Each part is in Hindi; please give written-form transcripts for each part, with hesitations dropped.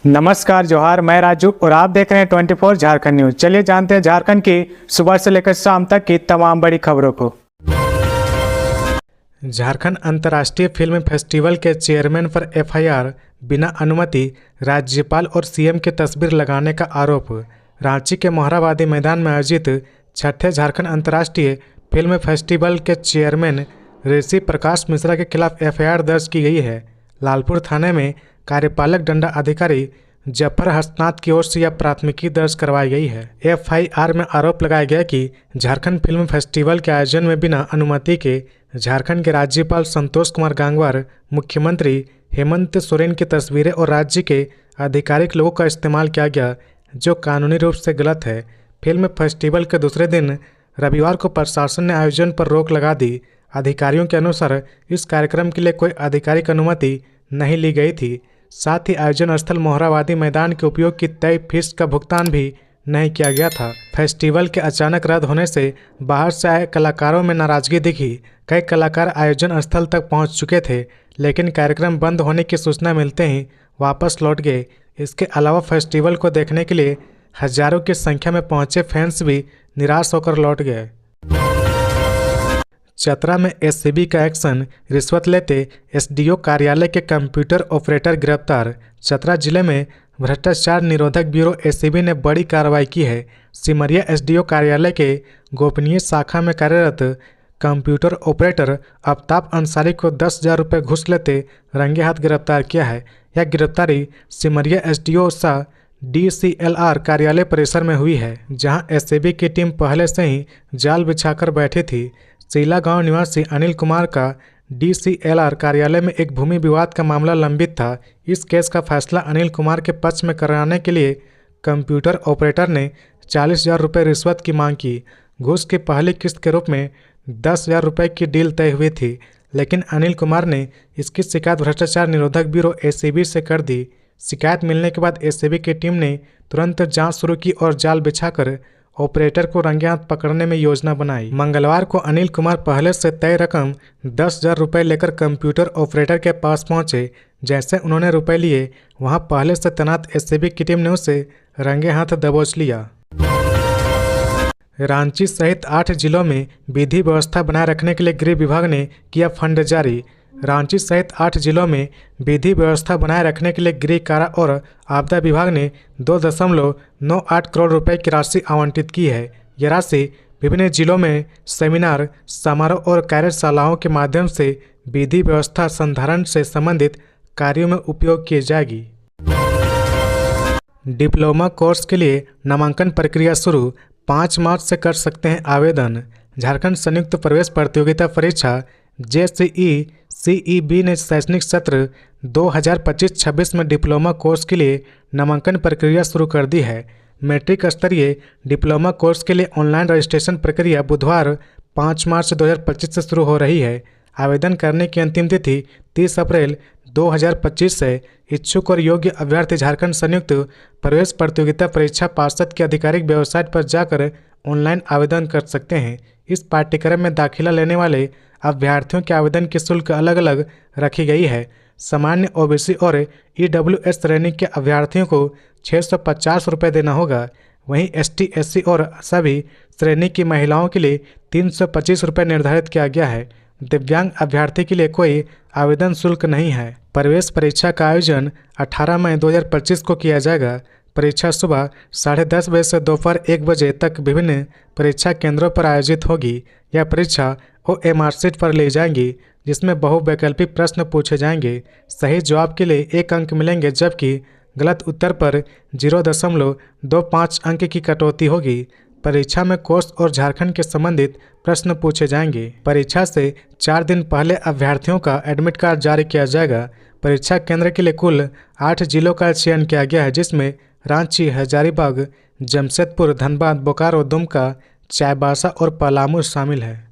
नमस्कार जोहार, मैं राजू और आप देख रहे हैं 24 झारखंड न्यूज। चलिए जानते हैं झारखंड की सुबह से लेकर शाम तक की तमाम बड़ी खबरों को। झारखंड अंतर्राष्ट्रीय फिल्म फेस्टिवल के चेयरमैन पर एफआईआर, बिना अनुमति राज्यपाल और सीएम की तस्वीर लगाने का आरोप। रांची के मोहराबादी मैदान में आयोजित छठे झारखंड अंतर्राष्ट्रीय फिल्म फेस्टिवल के चेयरमैन ऋषि प्रकाश मिश्रा के खिलाफ एफआईआर दर्ज की गई है। लालपुर थाने में कार्यपालक दंडा अधिकारी जफर हसनाथ की ओर से यह प्राथमिकी दर्ज करवाई गई है। एफआईआर में आरोप लगाया गया कि झारखंड फिल्म फेस्टिवल के आयोजन में बिना अनुमति के झारखंड के राज्यपाल संतोष कुमार गंगवार, मुख्यमंत्री हेमंत सोरेन की तस्वीरें और राज्य के आधिकारिक लोगों का इस्तेमाल किया गया, जो कानूनी रूप से गलत है। फिल्म फेस्टिवल के दूसरे दिन रविवार को प्रशासन ने आयोजन पर रोक लगा दी। अधिकारियों के अनुसार इस कार्यक्रम के लिए कोई आधिकारिक अनुमति नहीं ली गई थी। साथ ही आयोजन स्थल मोहराबादी मैदान के उपयोग की तय फीस का भुगतान भी नहीं किया गया था। फेस्टिवल के अचानक रद्द होने से बाहर से आए कलाकारों में नाराजगी दिखी। कई कलाकार आयोजन स्थल तक पहुंच चुके थे, लेकिन कार्यक्रम बंद होने की सूचना मिलते ही वापस लौट गए। इसके अलावा फेस्टिवल को देखने के लिए हजारों की संख्या में पहुंचे फैंस भी निराश होकर लौट गए। चतरा में एससीबी का एक्शन, रिश्वत लेते एसडीओ कार्यालय के कंप्यूटर ऑपरेटर गिरफ्तार। चतरा जिले में भ्रष्टाचार निरोधक ब्यूरो एससीबी ने बड़ी कार्रवाई की है। सिमरिया एसडीओ कार्यालय के गोपनीय शाखा में कार्यरत कंप्यूटर ऑपरेटर आफ्ताब अंसारी को 10,000 रुपये घूस लेते रंगे हाथ गिरफ्तार किया है। यह गिरफ्तारी सिमरिया एसडीओ सा डीसीएलआर कार्यालय परिसर में हुई है, जहां एससीबी की टीम पहले से ही जाल बिछाकर बैठी थी। सीला गांव निवासी अनिल कुमार का डीसीएलआर कार्यालय में एक भूमि विवाद का मामला लंबित था। इस केस का फैसला अनिल कुमार के पक्ष में कराने के लिए कंप्यूटर ऑपरेटर ने 40,000 रुपये रिश्वत की मांग की। घूस की पहली किस्त के रूप में 10,000 रुपये की डील तय हुई थी, लेकिन अनिल कुमार ने इसकी शिकायत भ्रष्टाचार निरोधक ब्यूरो एसीबी से कर दी। शिकायत मिलने के बाद एसीबी की टीम ने तुरंत जांच शुरू की और जाल बिछाकर ऑपरेटर को रंगे हाथ पकड़ने में योजना बनाई। मंगलवार को अनिल कुमार पहले से तय रकम 10,000 रुपये लेकर कंप्यूटर ऑपरेटर के पास पहुंचे। जैसे उन्होंने रुपए लिए, वहां पहले से तैनात एससीबी की टीम ने उसे रंगे हाथ दबोच लिया। रांची सहित 8 जिलों में विधि व्यवस्था बनाए रखने के लिए गृह विभाग ने किया फंड जारी। रांची सहित 8 जिलों में विधि व्यवस्था बनाए रखने के लिए गृह, कारा और आपदा विभाग ने 2.98 करोड़ रुपए की राशि आवंटित की है। यह राशि विभिन्न जिलों में सेमिनार, समारोह और कार्यशालाओं के माध्यम से विधि व्यवस्था संधारण से संबंधित कार्यों में उपयोग की जाएगी। डिप्लोमा कोर्स के लिए नामांकन प्रक्रिया शुरू, 5 मार्च से कर सकते हैं आवेदन। झारखंड संयुक्त प्रवेश प्रतियोगिता परीक्षा जेसीई सीईबी ने शैक्षणिक सत्र 2025-26 में डिप्लोमा कोर्स के लिए नामांकन प्रक्रिया शुरू कर दी है। मैट्रिक स्तरीय डिप्लोमा कोर्स के लिए ऑनलाइन रजिस्ट्रेशन प्रक्रिया बुधवार 5 मार्च 2025 से शुरू हो रही है। आवेदन करने की अंतिम तिथि 30 अप्रैल 2025 है। इच्छुक और योग्य अभ्यर्थी झारखंड संयुक्त प्रवेश प्रतियोगिता परीक्षा पार्षद की आधिकारिक वेबसाइट पर जाकर ऑनलाइन आवेदन कर सकते हैं। इस पाठ्यक्रम में दाखिला लेने वाले अभ्यर्थियों के आवेदन की शुल्क अलग अलग रखी गई है। सामान्य ओबीसी और ईडब्ल्यूएस श्रेणी के अभ्यर्थियों को 650 रुपये देना होगा। वहीं एसटी, एससी और सभी श्रेणी की महिलाओं के लिए 325 रुपये निर्धारित किया गया है। दिव्यांग अभ्यर्थी के लिए कोई आवेदन शुल्क नहीं है। प्रवेश परीक्षा का आयोजन 18 मई 2025 को किया जाएगा। परीक्षा सुबह 10:30 बजे से दोपहर 1 बजे तक विभिन्न परीक्षा केंद्रों पर आयोजित होगी। यह परीक्षा OMR शीट पर ली जाएंगी, जिसमें बहुवैकल्पिक प्रश्न पूछे जाएंगे। सही जवाब के लिए 1 अंक मिलेंगे, जबकि गलत उत्तर पर 0.25 अंक की कटौती होगी। परीक्षा में कोर्स और झारखंड के संबंधित प्रश्न पूछे जाएंगे। परीक्षा से 4 दिन पहले अभ्यर्थियों का एडमिट कार्ड जारी किया जाएगा। परीक्षा केंद्र के लिए कुल 8 जिलों का चयन किया गया है, जिसमें रांची, हजारीबाग, जमशेदपुर, धनबाद, बोकारो, दुमका, चाईबासा और पलामू शामिल है।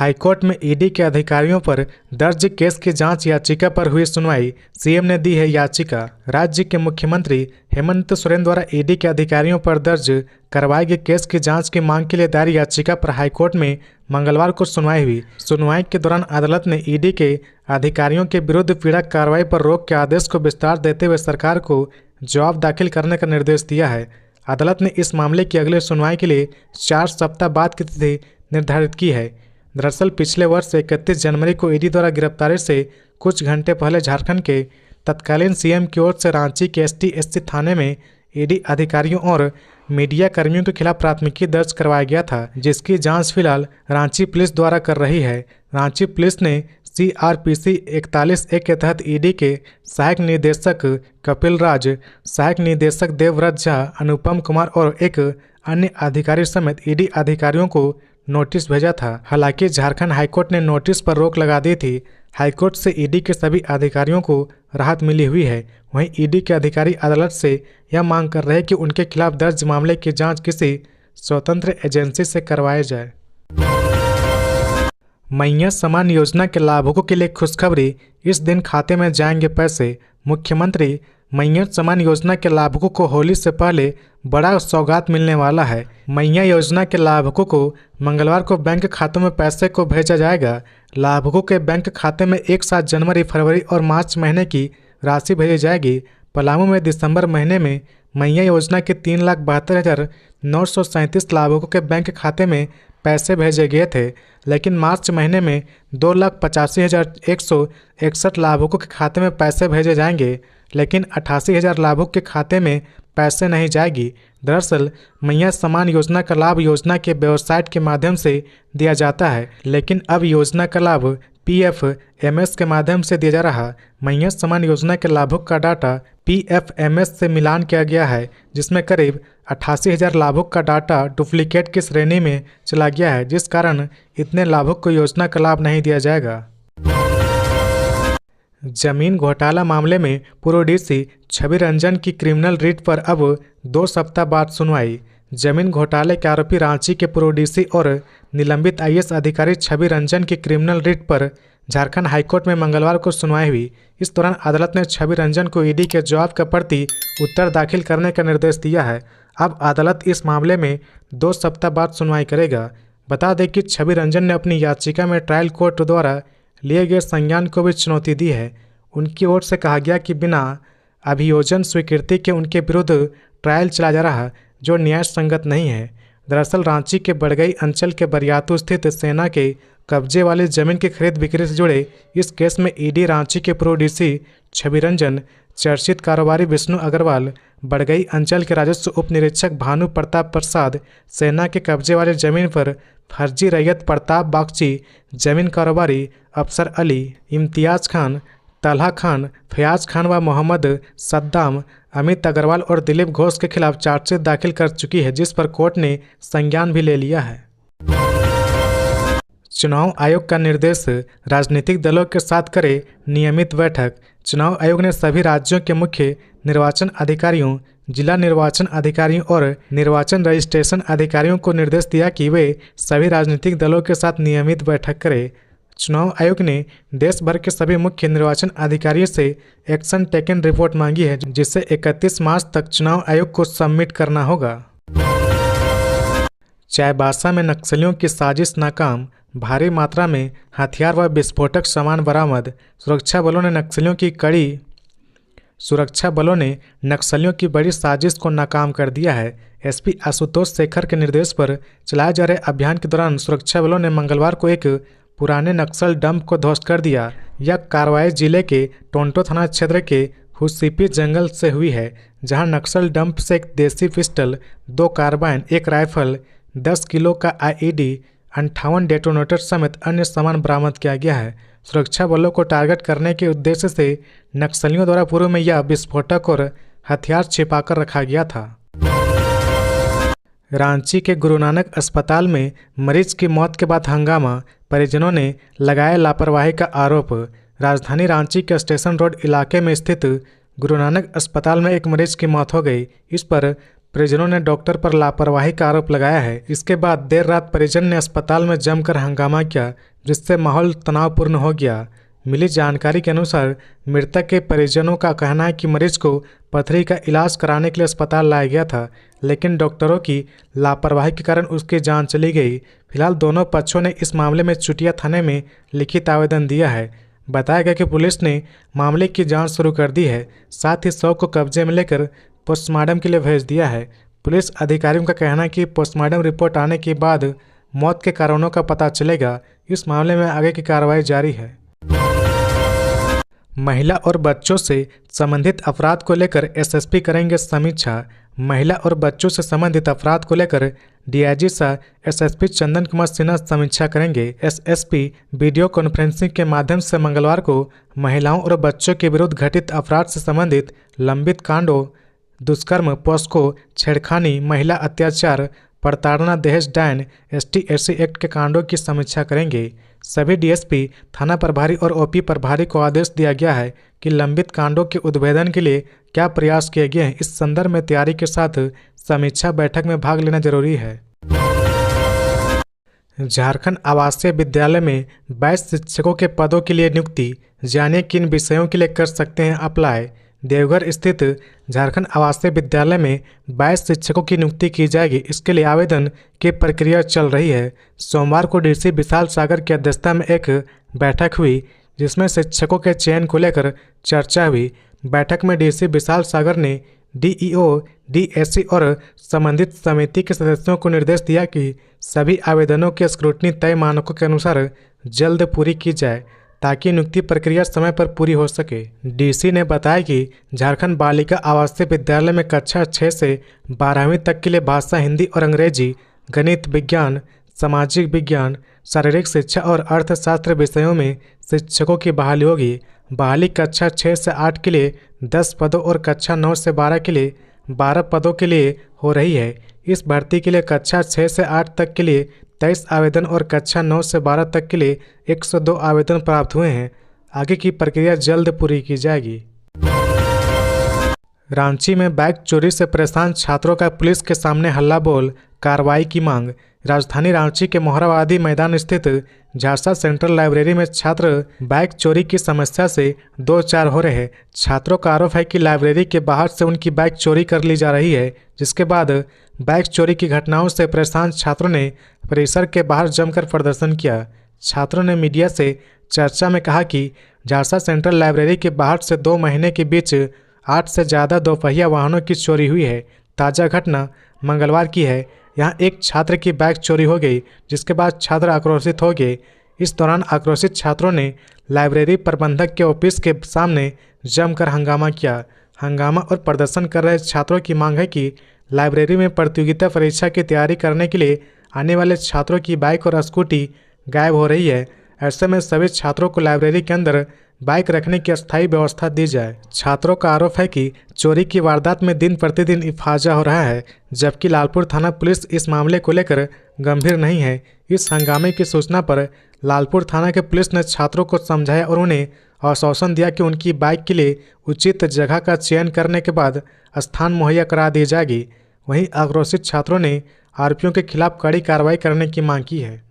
हाईकोर्ट में ईडी के अधिकारियों पर दर्ज केस की जांच याचिका पर हुई सुनवाई। सीएम ने दी है याचिका। राज्य के मुख्यमंत्री हेमंत सोरेन द्वारा ईडी के अधिकारियों पर दर्ज करवाए गए केस की जांच की मांग के लिए दायर याचिका पर हाईकोर्ट में मंगलवार को सुनवाई हुई। सुनवाई के दौरान अदालत ने ईडी के अधिकारियों के विरुद्ध पीड़क कार्रवाई पर रोक के आदेश को विस्तार देते हुए सरकार को जवाब दाखिल करने का निर्देश दिया है। अदालत ने इस मामले की अगले सुनवाई के लिए 4 सप्ताह बाद की तिथि निर्धारित की है। दरअसल पिछले वर्ष 31 जनवरी को ईडी द्वारा गिरफ्तारी से कुछ घंटे पहले झारखंड के तत्कालीन सीएम की ओर से रांची के एसटी थाने में ईडी अधिकारियों और मीडिया कर्मियों के खिलाफ प्राथमिकी दर्ज करवाया गया था, जिसकी जांच फिलहाल रांची पुलिस द्वारा कर रही है। रांची पुलिस ने CRPC 41A के तहत ईडी के सहायक निदेशक कपिल राज, सहायक निदेशक देवव्रत झा, अनुपम कुमार और एक अन्य अधिकारी समेत ईडी अधिकारियों को नोटिस भेजा था। हालांकि झारखंड हाईकोर्ट ने नोटिस पर रोक लगा दी थी। हाईकोर्ट से ईडी के सभी अधिकारियों को राहत मिली हुई है। वहीं ईडी के अधिकारी अदालत से यह मांग कर रहे हैं कि उनके खिलाफ दर्ज मामले की जांच किसी स्वतंत्र एजेंसी से करवाई जाए। मैया समान योजना के लाभुकों के लिए खुशखबरी, इस दिन खाते में जाएंगे पैसे। मुख्यमंत्री मैया समान योजना के लाभुकों को होली से पहले बड़ा सौगात मिलने वाला है। मैया योजना के लाभुकों को मंगलवार को बैंक खातों में पैसे को भेजा जाएगा। लाभुकों के बैंक खाते में एक साथ जनवरी, फरवरी और मार्च महीने की राशि भेजी जाएगी। पलामू में दिसंबर महीने में मैया योजना के 3,72,937 लाभुकों के बैंक खाते में पैसे भेजे गए थे, लेकिन मार्च महीने में 2,85,161 लाभुकों के खाते में पैसे भेजे जाएंगे, लेकिन 88,000 लाभुकों के खाते में पैसे नहीं जाएगी। दरअसल मैया समान योजना का लाभ योजना के वेबसाइट के माध्यम से दिया जाता है, लेकिन अब योजना का लाभ PFMS के माध्यम से दिया जा रहा। मैया समान योजना के लाभुक का डाटा PFMS से मिलान किया गया है, जिसमें करीब 88,000 लाभुक का डाटा डुप्लीकेट की श्रेणी में चला गया है, जिस कारण इतने लाभुक को योजना का लाभ नहीं दिया जाएगा। जमीन घोटाला मामले में पूर्व डीसी छवि रंजन की क्रिमिनल रिट पर अब 2 सप्ताह बाद सुनवाई। जमीन घोटाले के आरोपी रांची के पूर्व डीसी और निलंबित IAS अधिकारी छवि रंजन की क्रिमिनल रिट पर झारखंड हाईकोर्ट में मंगलवार को सुनवाई हुई। इस दौरान अदालत ने छवि रंजन को ईडी के जवाब का प्रति उत्तर दाखिल करने का निर्देश दिया है। अब अदालत इस मामले में 2 सप्ताह बाद सुनवाई करेगा। बता दें कि छवि रंजन ने अपनी याचिका में ट्रायल कोर्ट द्वारा लिए गए संज्ञान को भी चुनौती दी है। उनकी ओर से कहा गया कि बिना अभियोजन स्वीकृति के उनके विरुद्ध ट्रायल चला जा रहा, जो न्याय संगत नहीं है। दरअसल रांची के बड़गई अंचल के बरियातू स्थित सेना के कब्जे वाली जमीन की खरीद बिक्री से जुड़े इस केस में ईडी रांची के पूर्व डीसी छवि रंजन, चर्चित कारोबारी विष्णु अग्रवाल, बड़गई अंचल के राजस्व उप निरीक्षक भानु प्रताप प्रसाद, सेना के कब्जे वाली जमीन पर फर्जी रैयत प्रताप बागची, जमीन कारोबारी अफसर अली, इम्तियाज खान, तलहा खान, फयाज खान व मोहम्मद सद्दाम, अमित अग्रवाल और दिलीप घोष के खिलाफ चार्जशीट दाखिल कर चुकी है, जिस पर कोर्ट ने संज्ञान भी ले लिया है। चुनाव आयोग का निर्देश, राजनीतिक दलों के साथ करे नियमित बैठक। चुनाव आयोग ने सभी राज्यों के मुख्य निर्वाचन अधिकारियों, जिला निर्वाचन अधिकारियों और निर्वाचन रजिस्ट्रेशन अधिकारियों को निर्देश दिया कि वे सभी राजनीतिक दलों के साथ नियमित बैठक करें। चुनाव आयोग ने देश भर के सभी मुख्य निर्वाचन अधिकारियों से एक्शन टेकन रिपोर्ट मांगी है, जिसे 31 मार्च तक चुनाव आयोग को सबमिट करना होगा। चाईबासा में नक्सलियों की साजिश नाकाम, भारी मात्रा में हथियार व विस्फोटक सामान बरामद। सुरक्षा बलों ने नक्सलियों की बड़ी साजिश को नाकाम कर दिया है। SP आशुतोष शेखर के निर्देश पर चलाए जा रहे अभियान के दौरान सुरक्षा बलों ने मंगलवार को एक पुराने नक्सल डंप को ध्वस्त कर दिया। यह कार्रवाई जिले के टोंटो थाना क्षेत्र के हुसीपी जंगल से हुई है, जहां नक्सल डंप से एक देसी पिस्टल, 2 कार्बाइन, 1 राइफल, 10 किलो का IED, 58 डेटोनेटर समेत अन्य सामान बरामद किया गया है। सुरक्षा बलों को टारगेट करने के उद्देश्य से नक्सलियों द्वारा पूर्व में यह विस्फोटक और हथियार छिपाकर रखा गया था। रांची के गुरु नानक अस्पताल में मरीज की मौत के बाद हंगामा, परिजनों ने लगाया लापरवाही का आरोप। राजधानी रांची के स्टेशन रोड इलाके में स्थित गुरु नानक अस्पताल में एक मरीज की मौत हो गई। इस पर परिजनों ने डॉक्टर पर लापरवाही का आरोप लगाया है। इसके बाद देर रात परिजन ने अस्पताल में जमकर हंगामा किया, जिससे माहौल तनावपूर्ण हो गया। मिली जानकारी के अनुसार मृतक के परिजनों का कहना है कि मरीज को पथरी का इलाज कराने के लिए अस्पताल लाया गया था, लेकिन डॉक्टरों की लापरवाही के कारण उसकी जान चली गई। फिलहाल दोनों पक्षों ने इस मामले में चुटिया थाने में लिखित आवेदन दिया है। बताया गया कि पुलिस ने मामले की जांच शुरू कर दी है, साथ ही शव को कब्जे में लेकर पोस्टमार्टम के लिए भेज दिया है। पुलिस अधिकारियों का कहना है कि पोस्टमार्टम रिपोर्ट आने के बाद मौत के कारणों का पता चलेगा। इस मामले में आगे की कार्रवाई जारी है। महिला और बच्चों से संबंधित अपराध को लेकर एसएसपी करेंगे समीक्षा। महिला और बच्चों से संबंधित अपराध को लेकर डीआईजी सह एसएसपी चंदन कुमार सिन्हा समीक्षा करेंगे। एसएसपी वीडियो कॉन्फ्रेंसिंग के माध्यम से मंगलवार को महिलाओं और बच्चों के विरुद्ध घटित अपराध से संबंधित लंबित कांडों, दुष्कर्म, पॉस्को, छेड़खानी, महिला अत्याचार, प्रताड़ना, दहेज, डायन, ST/SC एक्ट के कांडों की समीक्षा करेंगे। सभी डीएसपी, थाना प्रभारी और ओपी प्रभारी को आदेश दिया गया है कि लंबित कांडों के उद्भेदन के लिए क्या प्रयास किए गए हैं, इस संदर्भ में तैयारी के साथ समीक्षा बैठक में भाग लेना जरूरी है। झारखंड आवासीय विद्यालय में 22 शिक्षकों के पदों के लिए नियुक्ति। जानिए किन विषयों के लिए कर सकते हैं अप्लाई। देवघर स्थित झारखंड आवासीय विद्यालय में 22 शिक्षकों की नियुक्ति की जाएगी। इसके लिए आवेदन की प्रक्रिया चल रही है। सोमवार को डीसी विशाल सागर की अध्यक्षता में एक बैठक हुई, जिसमें शिक्षकों के चयन को लेकर चर्चा हुई। बैठक में डीसी विशाल सागर ने डीईओ, डीएससी और संबंधित समिति के सदस्यों को निर्देश दिया कि सभी आवेदनों की स्क्रूटनी तय मानकों के अनुसार जल्द पूरी की जाए, ताकि नियुक्ति प्रक्रिया समय पर पूरी हो सके। डीसी ने बताया कि झारखंड बालिका आवासीय विद्यालय में कक्षा 6 से 12वीं तक के लिए भाषा, हिंदी और अंग्रेजी, गणित, विज्ञान, सामाजिक विज्ञान, शारीरिक शिक्षा और अर्थशास्त्र विषयों में शिक्षकों की बहाली होगी। बहाली कक्षा 6 से 8 के लिए 10 पदों और कक्षा 9 से 12 के लिए 12 पदों के लिए हो रही है। इस भर्ती के लिए कक्षा 6 से 8 तक के लिए 23 आवेदन और कक्षा 9 से 12 तक के लिए 102 आवेदन प्राप्त हुए हैं। आगे की प्रक्रिया जल्द पूरी की जाएगी। रांची में बाइक चोरी से परेशान छात्रों का पुलिस के सामने हल्ला बोल, कार्रवाई की मांग। राजधानी रांची के मोहराबादी मैदान स्थित झारसा सेंट्रल लाइब्रेरी में छात्र बाइक चोरी की समस्या से दो चार हो रहे हैं। छात्रों का आरोप है कि लाइब्रेरी के बाहर से उनकी बाइक चोरी कर ली जा रही है, जिसके बाद बाइक चोरी की घटनाओं से परेशान छात्रों ने परिसर के बाहर जमकर प्रदर्शन किया। छात्रों ने मीडिया से चर्चा में कहा कि झारसा सेंट्रल लाइब्रेरी के बाहर से 2 महीने के बीच 8 से ज़्यादा दोपहिया वाहनों की चोरी हुई है। ताज़ा घटना मंगलवार की है। यहाँ एक छात्र की बाइक चोरी हो गई, जिसके बाद छात्र आक्रोशित हो गए। इस दौरान आक्रोशित छात्रों ने लाइब्रेरी प्रबंधक के ऑफिस के सामने जमकर हंगामा किया। हंगामा और प्रदर्शन कर रहे छात्रों की मांग है कि लाइब्रेरी में प्रतियोगिता परीक्षा की तैयारी करने के लिए आने वाले छात्रों की बाइक और स्कूटी गायब हो रही है। ऐसे में सभी छात्रों को लाइब्रेरी के अंदर बाइक रखने की अस्थायी व्यवस्था दी जाए। छात्रों का आरोप है कि चोरी की वारदात में दिन प्रतिदिन इफाजा हो रहा है, जबकि लालपुर थाना पुलिस इस मामले को लेकर गंभीर नहीं है। इस हंगामे की सूचना पर लालपुर थाना के पुलिस ने छात्रों को समझाया और उन्हें आश्वासन दिया कि उनकी बाइक के लिए उचित जगह का चयन करने के बाद स्थान मुहैया करा दी जाएगी। वहीं आक्रोशित छात्रों ने आरोपियों के खिलाफ कड़ी कार्रवाई करने की मांग की है।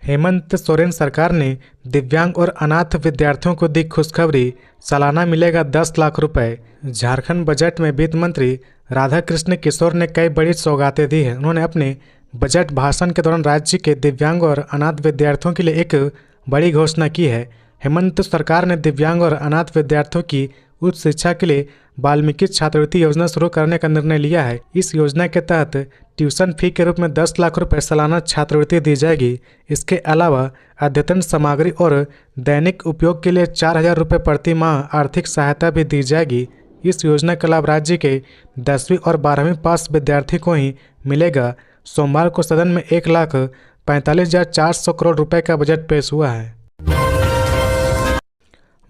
हेमंत सोरेन सरकार ने दिव्यांग और अनाथ विद्यार्थियों को दी खुशखबरी, सालाना मिलेगा 10 लाख रुपए। झारखंड बजट में वित्त मंत्री राधाकृष्ण किशोर ने कई बड़ी सौगातें दी हैं। उन्होंने अपने बजट भाषण के दौरान राज्य के दिव्यांग और अनाथ विद्यार्थियों के लिए एक बड़ी घोषणा की है। हेमंत सरकार ने दिव्यांग और अनाथ विद्यार्थियों की उच्च शिक्षा के लिए वाल्मीकि छात्रवृत्ति योजना शुरू करने का निर्णय लिया है। इस योजना के तहत ट्यूशन फी के रूप में 10 लाख रुपए सालाना छात्रवृत्ति दी जाएगी। इसके अलावा अद्यतन सामग्री और दैनिक उपयोग के लिए 4,000 रुपये प्रति माह आर्थिक सहायता भी दी जाएगी। इस योजना का लाभ राज्य के 10वीं और 12वीं पास विद्यार्थी को ही मिलेगा। सोमवार को सदन में 1,45,400 करोड़ रुपए का बजट पेश हुआ है।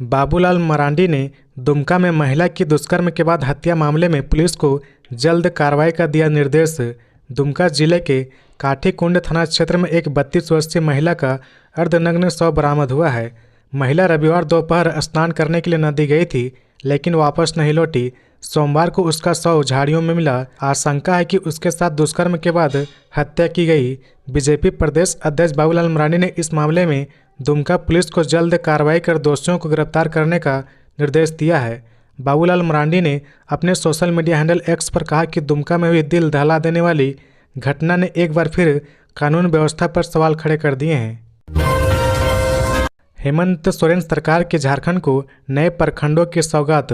बाबूलाल मरांडी ने दुमका में महिला की दुष्कर्म के बाद हत्या मामले में पुलिस को जल्द कार्रवाई का दिया निर्देश। दुमका जिले के काठीकुंड थाना क्षेत्र में एक 32 वर्षीय महिला का अर्धनग्न शव बरामद हुआ है। महिला रविवार दोपहर स्नान करने के लिए नदी गई थी, लेकिन वापस नहीं लौटी। सोमवार को उसका शव झाड़ियों में मिला। आशंका है कि उसके साथ दुष्कर्म के बाद हत्या की गई। बीजेपी प्रदेश अध्यक्ष बाबूलाल मरांडी ने इस मामले में दुमका पुलिस को जल्द कार्रवाई कर दोषियों को गिरफ्तार करने का निर्देश दिया है। बाबूलाल मरांडी ने अपने सोशल मीडिया हैंडल एक्स पर कहा कि दुमका में हुई दिल दहला देने वाली घटना ने एक बार फिर कानून व्यवस्था पर सवाल खड़े कर दिए हैं। हेमंत सोरेन सरकार के झारखंड को नए प्रखंडों की सौगात।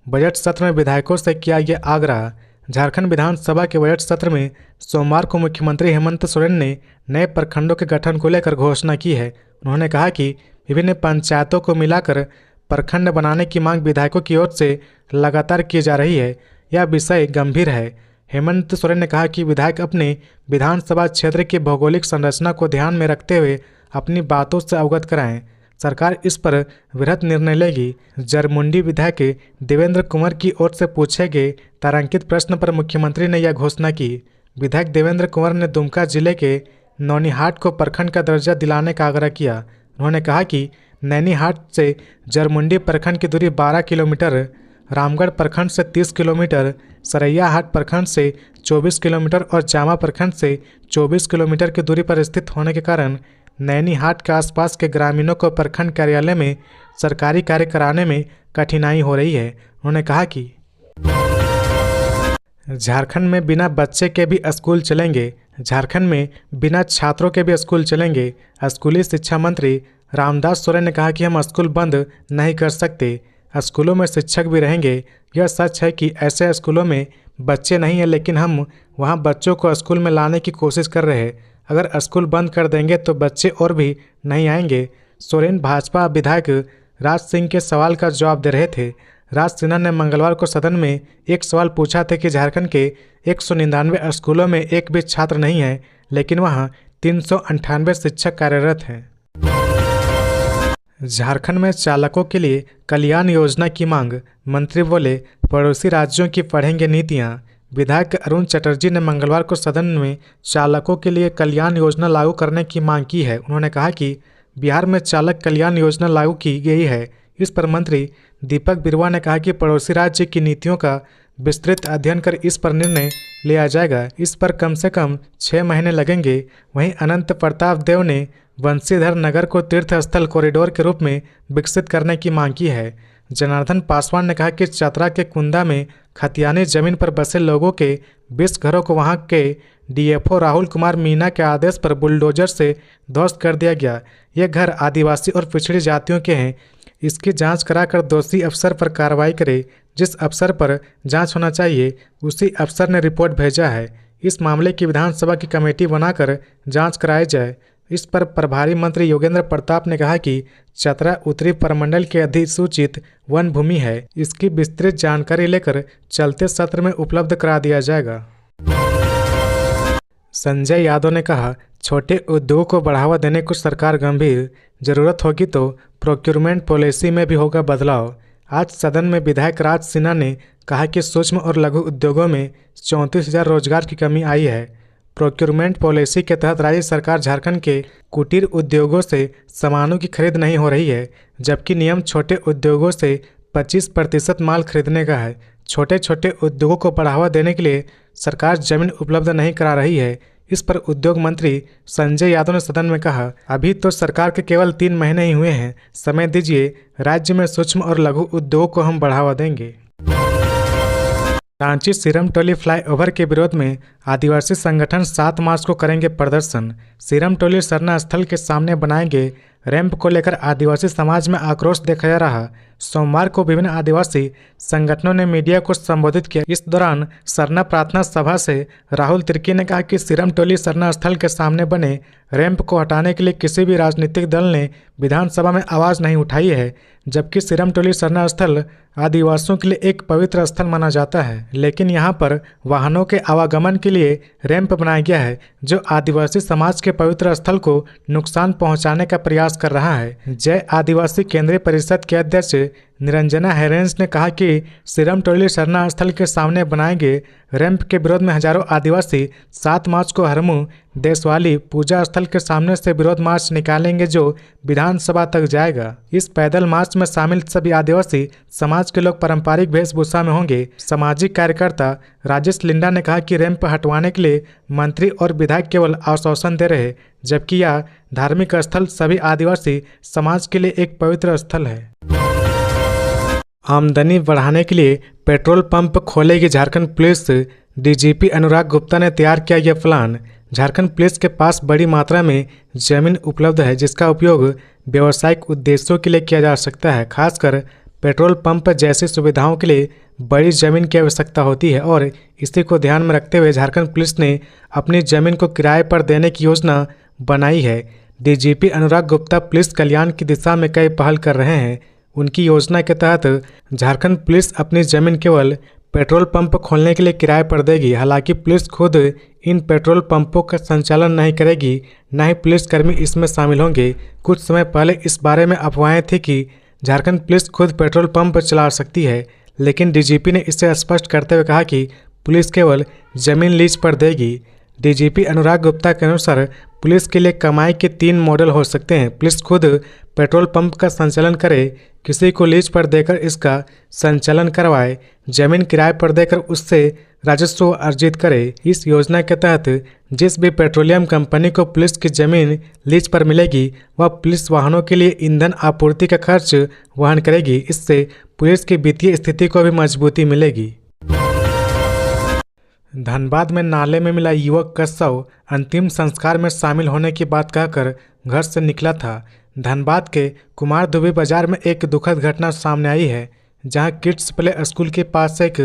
बजट सत्र में विधायकों से किया ये आग्रह। झारखंड विधानसभा के बजट सत्र में सोमवार को मुख्यमंत्री हेमंत सोरेन ने नए प्रखंडों के गठन को लेकर घोषणा की है। उन्होंने कहा कि विभिन्न पंचायतों को मिलाकर प्रखंड बनाने की मांग विधायकों की ओर से लगातार की जा रही है। यह विषय गंभीर है। हेमंत सोरेन ने कहा कि विधायक अपने विधानसभा क्षेत्र की भौगोलिक संरचना को ध्यान में रखते हुए अपनी बातों से अवगत कराएं। सरकार इस पर वृहद निर्णय लेगी। जरमुंडी विधायक देवेंद्र कुंवर की ओर से पूछे गए तारांकित प्रश्न पर मुख्यमंत्री ने यह घोषणा की। विधायक देवेंद्र कुंवर ने दुमका जिले के नौनीहाट को प्रखंड का दर्जा दिलाने का आग्रह किया। उन्होंने कहा कि नैनीहाट से जरमुंडी प्रखंड की दूरी 12 किलोमीटर, रामगढ़ प्रखंड से 30 किलोमीटर, सरैयाहाट प्रखंड से 24 किलोमीटर और जामा प्रखंड से 24 किलोमीटर की दूरी पर स्थित होने के कारण नैनीहाट के आसपास के ग्रामीणों को प्रखंड कार्यालय में सरकारी कार्य कराने में कठिनाई हो रही है। उन्होंने कहा कि झारखंड में बिना बच्चे के भी स्कूल चलेंगे। झारखंड में बिना छात्रों के भी स्कूल चलेंगे। स्कूली शिक्षा मंत्री रामदास सोरेन ने कहा कि हम स्कूल बंद नहीं कर सकते। स्कूलों में शिक्षक भी रहेंगे। यह सच है कि ऐसे स्कूलों में बच्चे नहीं हैं, लेकिन हम वहां बच्चों को स्कूल में लाने की कोशिश कर रहे हैं। अगर स्कूल बंद कर देंगे तो बच्चे और भी नहीं आएंगे। सोरेन भाजपा विधायक राज सिंह के सवाल का जवाब दे रहे थे। राज सिन्हा ने मंगलवार को सदन में एक सवाल पूछा था कि झारखंड के 199 स्कूलों में एक भी छात्र नहीं है, लेकिन वहां 398 शिक्षक कार्यरत हैं। झारखंड में चालकों के लिए कल्याण योजना की मांग। मंत्री बोले, पड़ोसी राज्यों की पढ़ेंगे नीतियां। विधायक अरुण चटर्जी ने मंगलवार को सदन में चालकों के लिए कल्याण योजना लागू करने की मांग की है। उन्होंने कहा कि बिहार में चालक कल्याण योजना लागू की गई है। इस पर मंत्री दीपक बिरुवा ने कहा कि पड़ोसी राज्य की नीतियों का विस्तृत अध्ययन कर इस पर निर्णय लिया जाएगा। इस पर कम से कम 6 महीने लगेंगे। वहीं अनंत प्रताप देव ने बंशीधर नगर को तीर्थ स्थल कॉरिडोर के रूप में विकसित करने की मांग की है। जनार्दन पासवान ने कहा कि चतरा के कुंदा में खतियानी जमीन पर बसे लोगों के 20 घरों को वहां के डीएफओ राहुल कुमार मीणा के आदेश पर बुलडोजर से ध्वस्त कर दिया गया। ये घर आदिवासी और पिछड़ी जातियों के हैं। इसकी जांच कराकर दोषी अफसर पर कार्रवाई करे। जिस अफसर पर जांच होना चाहिए उसी अफसर ने रिपोर्ट भेजा है। इस मामले की विधानसभा की कमेटी बनाकर जांच कराई जाए। इस पर प्रभारी मंत्री योगेंद्र प्रताप ने कहा कि चतरा उत्तरी प्रमंडल के अधिसूचित वन भूमि है। इसकी विस्तृत जानकारी लेकर चलते सत्र में उपलब्ध करा दिया जाएगा। संजय यादव ने कहा, छोटे उद्योगों को बढ़ावा देने को सरकार गंभीर। जरूरत होगी तो प्रोक्योरमेंट पॉलिसी में भी होगा बदलाव। आज सदन में विधायक राज सिन्हा ने कहा कि सूक्ष्म और लघु उद्योगों में 34,000 रोजगार की कमी आई है। प्रोक्योरमेंट पॉलिसी के तहत राज्य सरकार झारखंड के कुटीर उद्योगों से सामानों की खरीद नहीं हो रही है, जबकि नियम छोटे उद्योगों से 25% माल खरीदने का है। छोटे छोटे उद्योगों को बढ़ावा देने के लिए सरकार जमीन उपलब्ध नहीं करा रही है। इस पर उद्योग मंत्री संजय यादव ने सदन में कहा, अभी तो सरकार के केवल 3 महीने ही हुए हैं, समय दीजिए। राज्य में सूक्ष्म और लघु उद्योग को हम बढ़ावा देंगे। रांची सीरम टोली फ्लाईओवर के विरोध में आदिवासी संगठन 7 मार्च को करेंगे प्रदर्शन। सीरम टोली सरना स्थल के सामने बनाएंगे रैंप को लेकर आदिवासी समाज में आक्रोश देखा जा रहा। सोमवार को विभिन्न आदिवासी संगठनों ने मीडिया को संबोधित किया। इस दौरान सरना प्रार्थना सभा से राहुल तिर्की ने कहा कि सीरम टोली सरना स्थल के सामने बने रैंप को हटाने के लिए किसी भी राजनीतिक दल ने विधानसभा में आवाज़ नहीं उठाई है, जबकि सीरम टोली सरना स्थल आदिवासियों के लिए एक पवित्र स्थल माना जाता है। लेकिन यहाँ पर वाहनों के आवागमन के लिए रैंप बनाया गया है, जो आदिवासी समाज के पवित्र स्थल को नुकसान पहुँचाने का प्रयास कर रहा है। जय आदिवासी केंद्रीय परिषद के अध्यक्ष निरंजना हेरेंस ने कहा कि सिरम टोली शरणा स्थल के सामने बनाएंगे रैंप के विरोध में हजारों आदिवासी 7 मार्च को हरमू देशवाली पूजा स्थल के सामने से विरोध मार्च निकालेंगे जो विधानसभा तक जाएगा। इस पैदल मार्च में शामिल सभी आदिवासी समाज के लोग पारंपरिक वेशभूषा में होंगे। सामाजिक कार्यकर्ता राजेश लिंडा ने कहा कि रैंप हटवाने के लिए मंत्री और विधायक केवल आश्वासन दे रहे, जबकि यह धार्मिक स्थल सभी आदिवासी समाज के लिए एक पवित्र स्थल है। आमदनी बढ़ाने के लिए पेट्रोल पंप खोलेगी झारखंड पुलिस। डीजीपी अनुराग गुप्ता ने तैयार किया यह प्लान। झारखंड पुलिस के पास बड़ी मात्रा में जमीन उपलब्ध है जिसका उपयोग व्यावसायिक उद्देश्यों के लिए किया जा सकता है। खासकर पेट्रोल पंप जैसी सुविधाओं के लिए बड़ी जमीन की आवश्यकता होती है और इसी को ध्यान में रखते हुए झारखंड पुलिस ने अपनी जमीन को किराए पर देने की योजना बनाई है। डीजीपी अनुराग गुप्ता पुलिस कल्याण की दिशा में कई पहल कर रहे हैं। उनकी योजना के तहत झारखंड पुलिस अपनी जमीन केवल पेट्रोल पंप खोलने के लिए किराए पर देगी। हालांकि पुलिस खुद इन पेट्रोल पंपों का संचालन नहीं करेगी, न ही पुलिसकर्मी इसमें शामिल होंगे। कुछ समय पहले इस बारे में अफवाहें थी कि झारखंड पुलिस खुद पेट्रोल पंप चला सकती है, लेकिन डीजीपी ने इसे स्पष्ट करते हुए कहा कि पुलिस केवल जमीन लीज पर देगी। डीजीपी अनुराग गुप्ता के अनुसार पुलिस के लिए कमाई के 3 मॉडल हो सकते हैं। पुलिस खुद पेट्रोल पंप का संचालन करे, किसी को लीज पर देकर इसका संचालन करवाए, जमीन किराए पर देकर उससे राजस्व अर्जित करे। इस योजना के तहत जिस भी पेट्रोलियम कंपनी को पुलिस की जमीन लीज पर मिलेगी वह पुलिस वाहनों के लिए ईंधन आपूर्ति का खर्च वहन करेगी। इससे पुलिस की वित्तीय स्थिति को भी मजबूती मिलेगी। धनबाद में नाले में मिला युवक का शव अंतिम संस्कार में शामिल होने की बात कहकर घर से निकला था। धनबाद के कुमार दुबे बाजार में एक दुखद घटना सामने आई है, जहां किड्स प्ले स्कूल के पास एक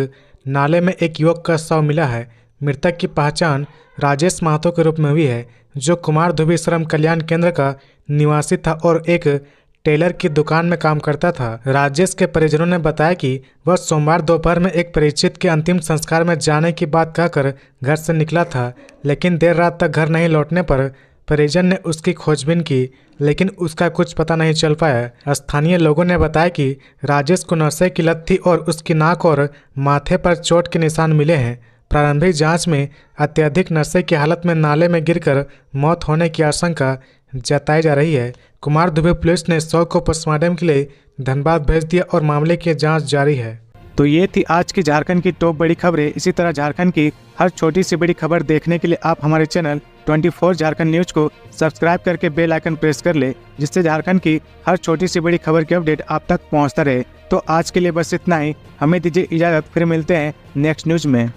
नाले में एक युवक का शव मिला है। मृतक की पहचान राजेश महतो के रूप में हुई है, जो कुमार दुबे श्रम कल्याण केंद्र का निवासी था और एक टेलर की दुकान में काम करता था। राजेश के परिजनों ने बताया कि वह सोमवार दोपहर में एक परिचित के अंतिम संस्कार में जाने की बात कहकर घर से निकला था, लेकिन देर रात तक घर नहीं लौटने पर परिजन ने उसकी खोजबीन की, लेकिन उसका कुछ पता नहीं चल पाया। स्थानीय लोगों ने बताया कि राजेश को नशे की लत थी और उसकी नाक और माथे पर चोट के निशान मिले हैं। प्रारंभिक जांच में अत्यधिक नशे की हालत में नाले में गिरकर मौत होने की आशंका जताई जा रही है। कुमार दुबे पुलिस ने शव को पोस्टमार्टम के लिए धनबाद भेज दिया और मामले की जांच जारी है। तो ये थी आज की झारखंड की टॉप बड़ी खबरें। इसी तरह झारखंड की हर छोटी सी बड़ी खबर देखने के लिए आप हमारे चैनल 24 झारखंड न्यूज को सब्सक्राइब करके बेल आइकन प्रेस कर ले, जिससे झारखंड की हर छोटी सी बड़ी खबर की अपडेट आप तक पहुंचता रहे। तो आज के लिए बस इतना ही। हमें दीजिए इजाजत, फिर मिलते हैं नेक्स्ट न्यूज में।